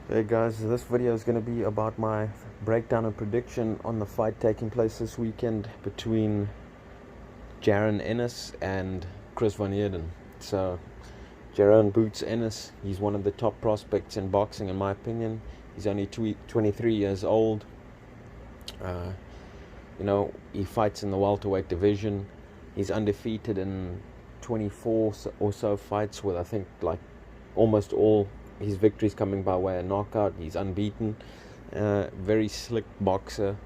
Hey guys, this video is going to be about my breakdown and prediction on the fight taking place this weekend between Jaron Ennis and Chris Van Heerden. So, Jaron Boots Ennis, he's one of the top prospects in boxing in my opinion. He's only 23 years old. Uh, he fights in the welterweight division. He's undefeated in 24 or so fights, with I think like almost all his victories coming by way of knockout. He's unbeaten. Very slick boxer.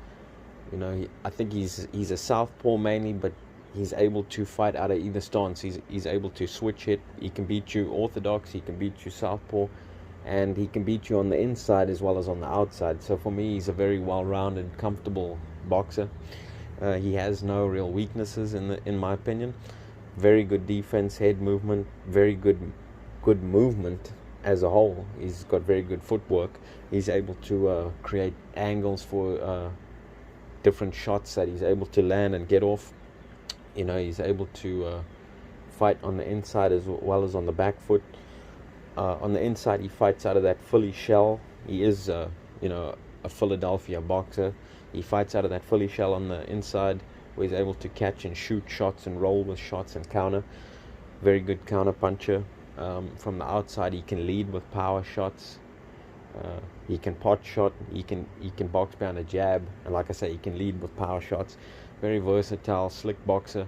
I think he's a southpaw mainly, but he's able to fight out of either stance. He's able to switch hit. He can beat you orthodox. He can beat you southpaw, and he can beat you on the inside as well as on the outside. So for me, he's a very well-rounded, comfortable boxer. He has no real weaknesses in my opinion. Very good defense, head movement, very good movement as a whole. He's got very good footwork. He's able to create angles for different shots that he's able to land and get off. He's able to fight on the inside as well as on the back foot. On the inside, he fights out of that Philly shell. He is, a Philadelphia boxer. He fights out of that Philly shell on the inside, where he's able to catch and shoot shots and roll with shots and counter. Very good counter puncher. From the outside, he can lead with power shots. He can pot shot. He can box behind a jab, and like I say, he can lead with power shots. Very versatile, slick boxer.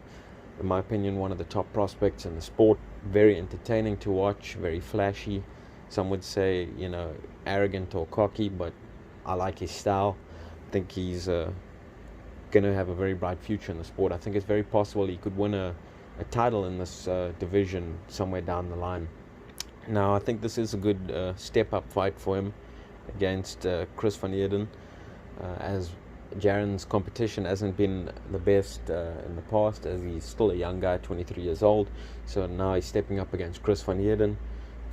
In my opinion, one of the top prospects in the sport. Very entertaining to watch. Very flashy. Some would say, arrogant or cocky, but I like his style. I think he's going to have a very bright future in the sport. I think it's very possible he could win a title in this division somewhere down the line. Now, I think this is a good step-up fight for him against Chris Van Heerden, as Jaron's competition hasn't been the best in the past, as he's still a young guy, 23 years old. So now he's stepping up against Chris Van Heerden.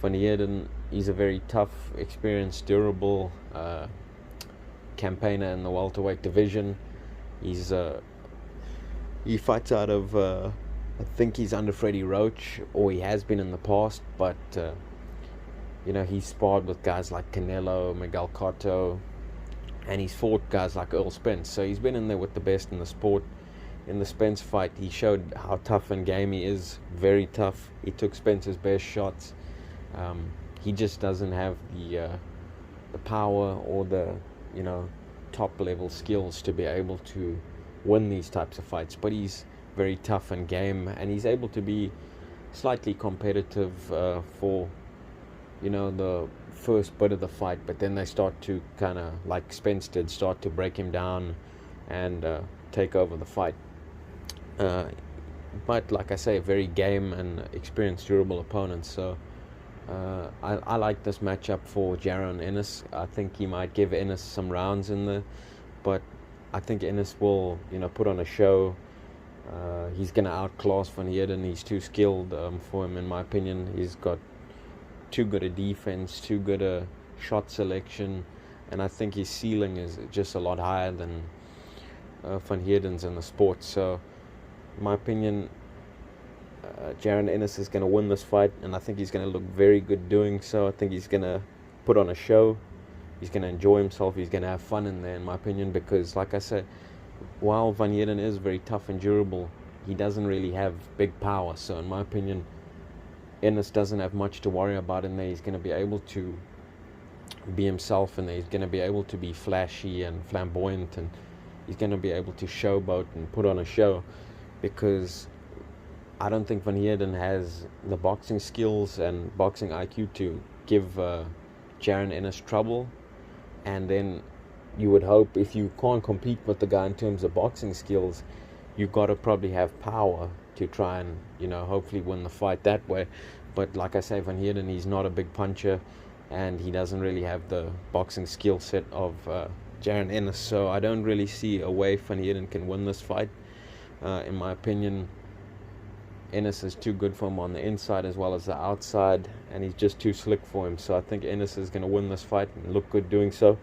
Van Heerden, he's a very tough, experienced, durable campaigner in the welterweight division. He fights out of I think he's under Freddie Roach, or he has been in the past, but he's sparred with guys like Canelo, Miguel Cotto, and he's fought guys like Earl Spence. So he's been in there with the best in the sport. In the Spence fight, he showed how tough and game he is. Very tough. He took Spence's best shots. He just doesn't have the power or the top level skills to be able to win these types of fights. But he's very tough and game, and he's able to be slightly competitive for the first bit of the fight, but then they start to kind of, like Spence did, start to break him down and take over the fight. But like I say, a very game and experienced, durable opponent. So I like this matchup for Jaron Ennis. I think he might give Ennis some rounds in there, but I think Ennis will put on a show. He's going to outclass Van Heerden. He's too skilled for him, in my opinion. He's got too good a defense, too good a shot selection, and I think his ceiling is just a lot higher than Van Heerden's in the sport. So, in my opinion, Jaron Ennis is going to win this fight, and I think he's going to look very good doing so. I think he's going to put on a show. He's going to enjoy himself. He's going to have fun in there, in my opinion, because, like I said, while Van Heerden is very tough and durable, he doesn't really have big power. So in my opinion, Ennis doesn't have much to worry about in there. He's going to be able to be himself in there. He's going to be able to be flashy and flamboyant, and he's going to be able to showboat and put on a show, because I don't think Van Heerden has the boxing skills and boxing IQ to give Jaron Ennis trouble. And then you would hope, if you can't compete with the guy in terms of boxing skills, you've got to probably have power to try and hopefully win the fight that way. But like I say, Van Heerden, he's not a big puncher, and he doesn't really have the boxing skill set of Jaron Ennis. So I don't really see a way Van Heerden can win this fight. In my opinion, Ennis is too good for him on the inside as well as the outside, and he's just too slick for him. So I think Ennis is going to win this fight and look good doing so.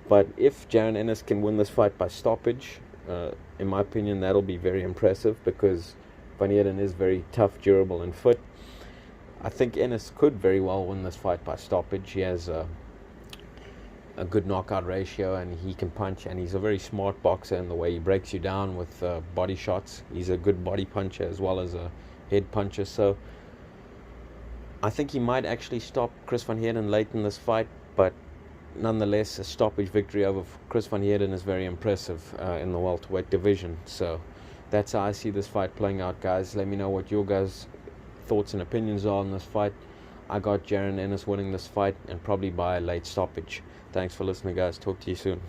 But if Jaron Ennis can win this fight by stoppage, in my opinion, that'll be very impressive, because Van Heerden is very tough, durable, and fit. I think Ennis could very well win this fight by stoppage. He has a good knockout ratio, and he can punch, and he's a very smart boxer in the way he breaks you down with body shots. He's a good body puncher as well as a head puncher, so I think he might actually stop Chris Van Heerden late in this fight, but nonetheless, a stoppage victory over Chris Van Heerden is very impressive in the welterweight division. So that's how I see this fight playing out, guys. Let me know what your guys' thoughts and opinions are on this fight. I got Jaron Ennis winning this fight, and probably by a late stoppage. Thanks for listening, guys. Talk to you soon.